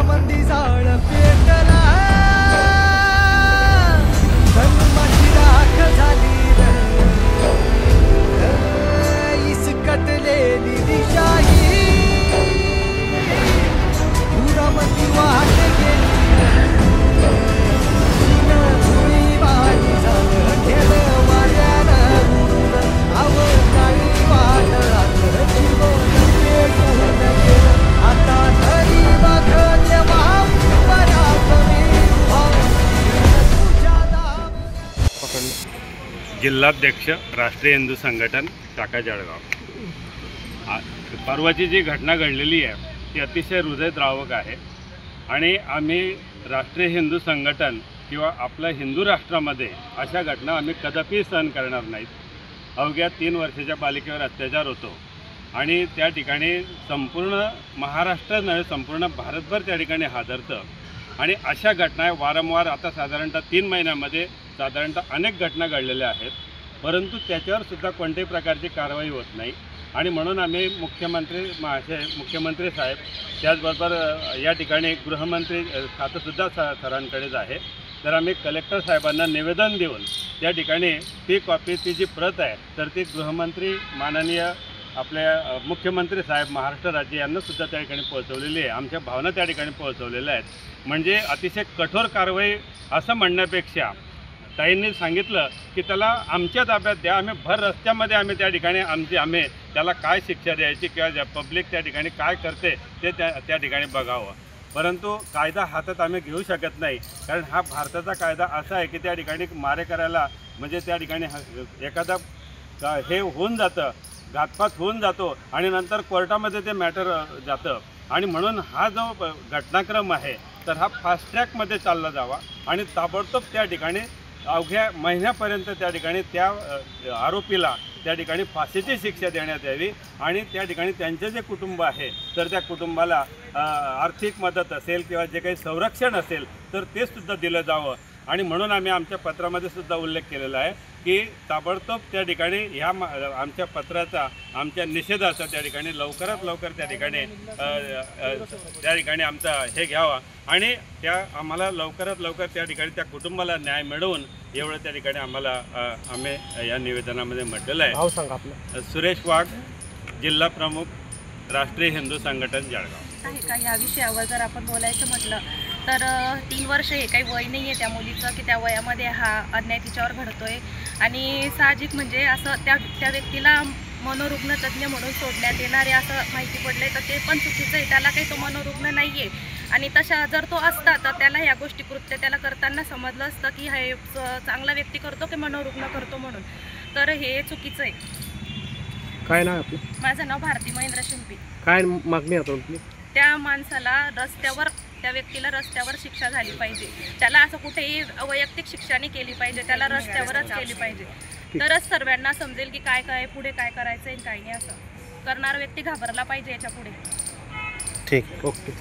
मंदी जाळ पेटला धर्माची राख झाली इसकटलेली दिशाही पुरामंदी वाट गेली धुळी वाटी झालं गेलं वाऱ्यानं अवकाळी वादळात जीवन पेटून गेलं आता तरी जिल्हाध्यक्ष राष्ट्रीय हिंदू संघटन शाखा जळगाव। परवाची जी घटना घडलेली आहे ती अतिशय हृदयद्रावक आहे आणि आम्ही राष्ट्रीय हिंदू संघटन किंवा आपल्या हिंदू राष्ट्रामध्ये अशा घटना आम्ही कदापि सहन करणार नाहीत। अवघ्या 3 वर्षाच्या बालिकेवर अत्याचार होतो आणि त्या ठिकाणी संपूर्ण महाराष्ट्र नव्हे संपूर्ण भारतभर त्या ठिकाणी हादरतं आणि अशा घटना वारंवार आता साधारणतः 3 महिन्यामध्ये साधारणतः अनेक घटना घडलेल्या आहेत, परंतु त्याच्यावर सुद्धा कोणत्याही प्रकारची कारवाई होत नाही आणि म्हणून आम्ही मुख्यमंत्री साहेब त्याचबरोबर या ठिकाणी गृहमंत्री खातंसुद्धा सरांकडेच आहे, तर आम्ही कलेक्टर साहेबांना निवेदन देऊन त्या ठिकाणी ती कॉपीची जी प्रत आहे तर ती गृहमंत्री माननीय आपल्या मुख्यमंत्री साहेब महाराष्ट्र राज्य यांनासुद्धा त्या ठिकाणी पोहोचवलेली आहे। आमच्या भावना त्या ठिकाणी पोहोचवलेल्या आहेत। म्हणजे अतिशय कठोर कारवाई असं म्हणण्यापेक्षा ताईंनी सांगितलं की त्याला आमच्या ताब्यात द्या, आम्ही भर रस्त्यामध्ये आम्ही त्या ठिकाणी आम्ही त्याला काय शिक्षा द्यायची किंवा पब्लिक त्या ठिकाणी काय करते ते त्या ठिकाणी बघावं, परंतु कायदा हातात आम्ही घेऊ शकत नाही, कारण हा भारताचा कायदा असा आहे की त्या ठिकाणी मारे करायला म्हणजे त्या ठिकाणी एखादा हे होऊन जातं, घातपात होऊन जातो आणि नंतर कोर्टामध्ये ते मॅटर जातं आणि म्हणून हा जो घटनाक्रम आहे तर हा फास्ट ट्रॅकमध्ये चालला जावा आणि ताबडतोब त्या ठिकाणी अवघ्या महिन्यापर्यंत त्या ठिकाणी त्या आरोपीला त्या ठिकाणी फाशीची शिक्षा देण्यात यावी आणि त्या ठिकाणी त्यांचे जे कुटुंब आहे तर त्या कुटुंबाला आर्थिक मदत असेल किंवा जे काही संरक्षण असेल तर ते सुद्धा दिलं जावं आणि म्हणून आम्ही आमच्या पत्रामध्ये सुद्धा उल्लेख केलेला आहे की ताबडतोब त्या ठिकाणी ह्या आमच्या पत्राचा आमच्या निषेधाचा त्या ठिकाणी लवकरात लवकर त्या ठिकाणी आमचा हे घ्यावा आणि त्या आम्हाला लवकरात लवकर त्या ठिकाणी त्या कुटुंबाला न्याय मिळवून एवढं त्या ठिकाणी आम्हाला आम्ही या निवेदनामध्ये म्हटलेलं आहे। नाव सांगा आपलं। सुरेश वाघ, जिल्हा प्रमुख राष्ट्रीय हिंदू संघटन जळगाव। आहे का या विषयावर जर आपण बोलायचं म्हटलं तर 3 वर्ष हे काही वय नाही आहे त्या मुलीचं की त्या वयामध्ये हा अन्याय तिच्यावर घडतोय आणि साहजिक म्हणजे असं त्या व्यक्तीला मनोरुग्ण तज्ज्ञ म्हणून सोडण्यात येणारे असं माहिती पडले तर ते पण चुकीचं आहे। त्याला काही तो मनोरुग्ण नाही आहे आणि तशा जर तो असता तर त्याला ह्या गोष्टी कृत्य त्याला करताना समजलं असतं की हे चांगला व्यक्ती करतो की मनोरुग्ण करतो म्हणून, तर हे चुकीचं आहे। काय नाव आपलं? माझं नाव भारती महेंद्र शिंपी। काय मागणी आहे तुमची? त्या माणसाला त्या व्यक्तीला रस्त्यावर शिक्षा झाली पाहिजे, त्याला असं कुठेही वैयक्तिक शिक्षा नाही केली पाहिजे, त्याला रस्त्यावरच केली पाहिजे, तरच सर्वांना समजेल की काय पुढे काय करायचं आहे काय नाही। असं करणारा व्यक्ती घाबरला पाहिजे याच्या पुढे। ठीक, ओके।